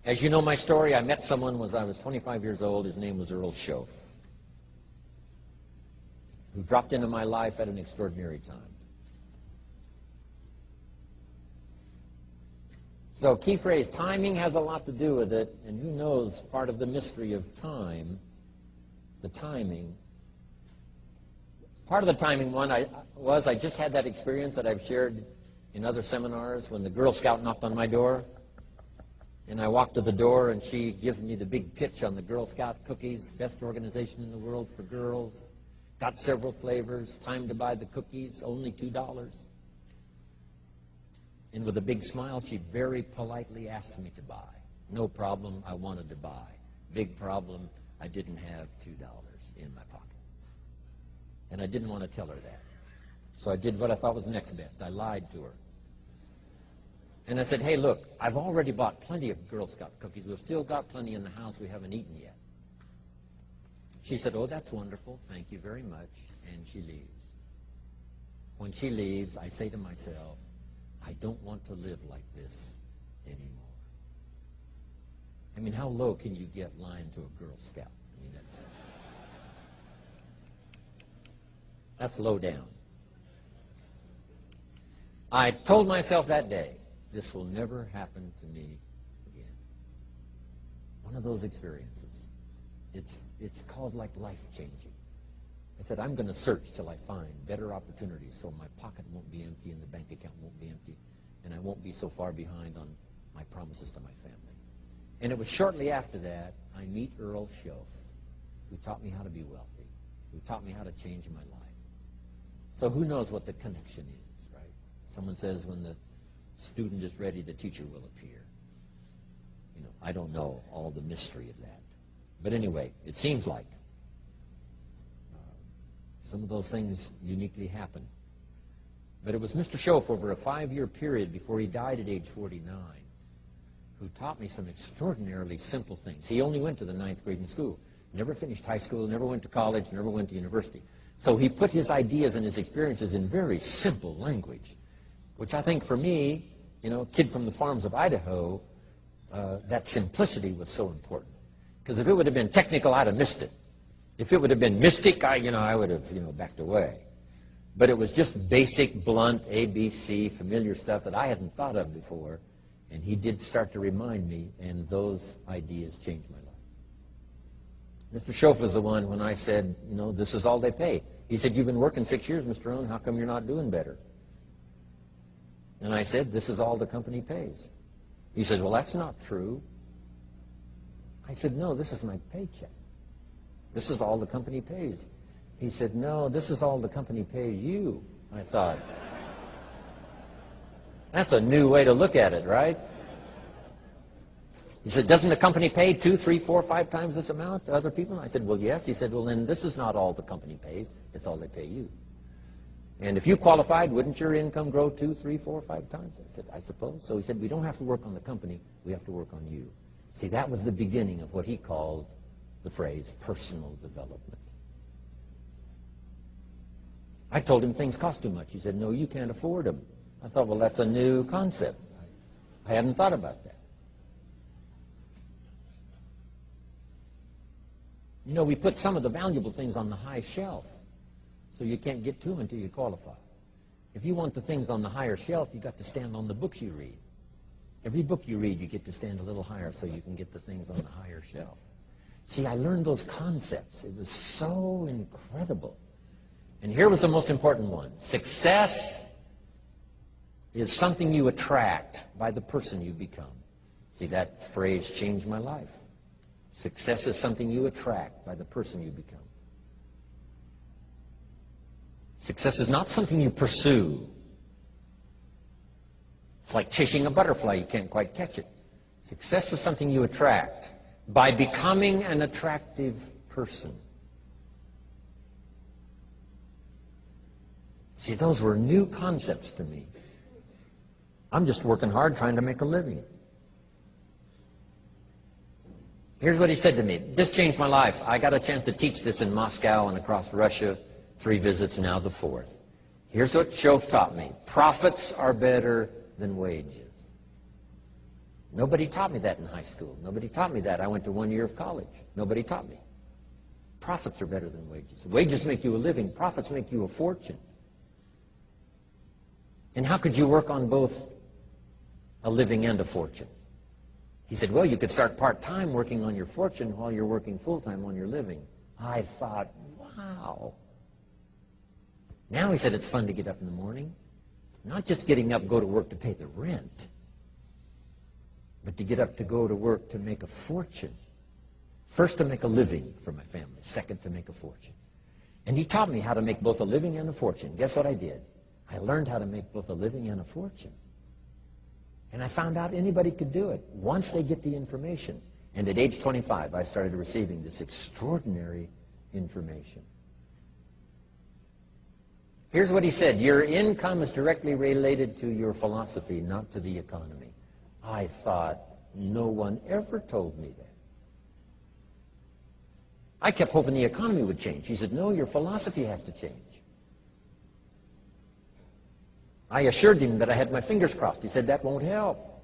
As you know my story, I met someone when I was 25 years old. His name was Earl Schoaf, who dropped into my life at an extraordinary time. So key phrase, timing has a lot to do with it, and who knows, part of the mystery of time, the timing. Part of the timing one I just had that experience that I've shared in other seminars when the Girl Scout knocked on my door. And I walked to the door, and she gives me the big pitch on the Girl Scout cookies, best organization in the world for girls. Got several flavors, time to buy the cookies, only $2. And with a big smile, she very politely asked me to buy. No problem, I wanted to buy. Big problem, I didn't have $2 in my pocket. And I didn't want to tell her that. So I did what I thought was next best. I lied to her. And I said, hey, look, I've already bought plenty of Girl Scout cookies. We've still got plenty in the house we haven't eaten yet. She said, oh, that's wonderful. Thank you very much. And she leaves. When she leaves, I say to myself, I don't want to live like this anymore. I mean, how low can you get lying to a Girl Scout? I mean, that's low down. I told myself that day, this will never happen to me again. One of those experiences. It's called like life-changing. I said, I'm going to search till I find better opportunities so my pocket won't be empty and the bank account won't be empty and I won't be so far behind on my promises to my family. And it was shortly after that I meet Earl Schoaf, who taught me how to be wealthy, who taught me how to change my life. So who knows what the connection is, right? Someone says when the student is ready, the teacher will appear. You know, I don't know all the mystery of that. But anyway, it seems like some of those things uniquely happen. But it was Mr. Schoaf over a 5-year period before he died at age 49 who taught me some extraordinarily simple things. He only went to the 9th grade in school, never finished high school, never went to college, never went to university. So he put his ideas and his experiences in very simple language, which I think for me, you know, kid from the farms of Idaho, that simplicity was so important. Because if it would have been technical, I'd have missed it. If it would have been mystic, I would have, backed away. But it was just basic, blunt, ABC, familiar stuff that I hadn't thought of before. And he did start to remind me, and those ideas changed my life. Mr. Schoaf was the one when I said, this is all they pay. He said, you've been working 6 years, Mr. Rohn, how come you're not doing better? And I said, this is all the company pays. He says, well, that's not true. I said, no, this is my paycheck. This is all the company pays. He said, no, this is all the company pays you. I thought, that's a new way to look at it, right? He said, doesn't the company pay 2, 3, 4, 5 times this amount to other people? I said, well, yes. He said, well, then this is not all the company pays. It's all they pay you. And if you qualified, wouldn't your income grow 2, 3, 4, 5 times? I said, I suppose. So he said, we don't have to work on the company. We have to work on you. See, that was the beginning of what he called the phrase personal development. I told him things cost too much. He said, no, you can't afford them. I thought, well, that's a new concept. I hadn't thought about that. We put some of the valuable things on the high shelf, so you can't get to them until you qualify. If you want the things on the higher shelf, you've got to stand on the books you read. Every book you read, you get to stand a little higher so you can get the things on the higher shelf. See, I learned those concepts. It was so incredible. And here was the most important one. Success is something you attract by the person you become. See, that phrase changed my life. Success is something you attract by the person you become. Success is not something you pursue. It's like chasing a butterfly. You can't quite catch it. Success is something you attract by becoming an attractive person. See, those were new concepts to me. I'm just working hard trying to make a living. Here's what he said to me. This changed my life. I got a chance to teach this in Moscow and across Russia. 3 visits, now the 4th. Here's what Schoaf taught me. Profits are better than wages. Nobody taught me that in high school. Nobody taught me that. I went to 1 year of college. Nobody taught me. Profits are better than wages. Wages make you a living. Profits make you a fortune. And how could you work on both a living and a fortune? He said, well, you could start part-time working on your fortune while you're working full-time on your living. I thought, wow. Now, he said, it's fun to get up in the morning. Not just getting up, go to work to pay the rent, but to get up to go to work to make a fortune. First, to make a living for my family. Second, to make a fortune. And he taught me how to make both a living and a fortune. Guess what I did? I learned how to make both a living and a fortune. And I found out anybody could do it once they get the information. And at age 25, I started receiving this extraordinary information. Here's what he said. Your income is directly related to your philosophy, not to the economy. I thought, no one ever told me that. I kept hoping the economy would change. He said, no, your philosophy has to change. I assured him that I had my fingers crossed. He said, that won't help.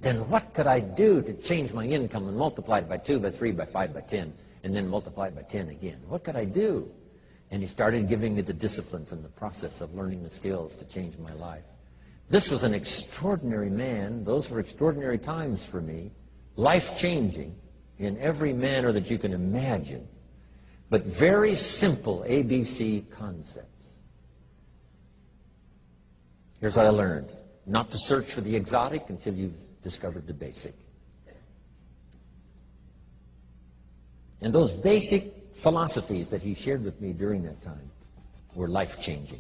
Then what could I do to change my income and multiply it by 2, by 3, by 5, by 10, and then multiply it by 10 again? What could I do? And he started giving me the disciplines and the process of learning the skills to change my life. This was an extraordinary man. Those were extraordinary times for me, life-changing in every manner that you can imagine, but very simple ABC concepts. Here's what I learned. Not to search for the exotic until you've discovered the basic. And those basic philosophies that he shared with me during that time were life-changing.